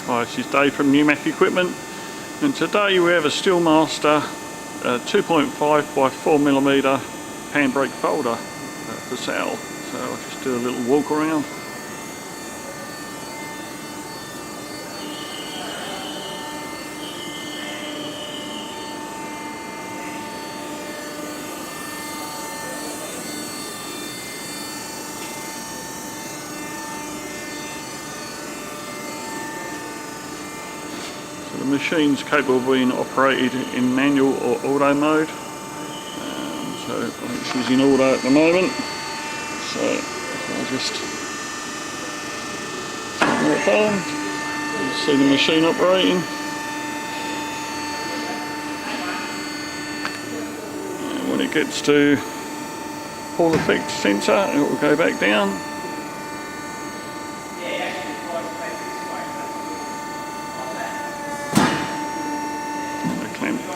Hi, this is Dave from Pneumatic Equipment, and today we have a Steelmaster 2.5 by 4mm Panbrake folder for sale. So I'll just do a little walk around. The machine's capable of being operated in manual or auto mode, so I think she's in auto at the moment, so I'll just turn it on. You can see the machine operating, and when it gets to Hall effect sensor it will go back down.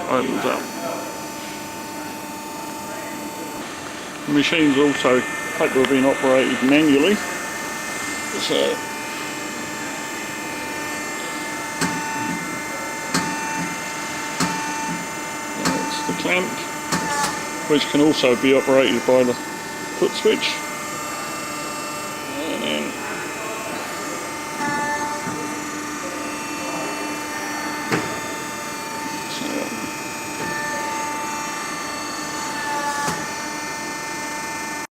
Opens up. The machine's also capable of being operated manually, so that's the clamp, which can also be operated by the foot switch.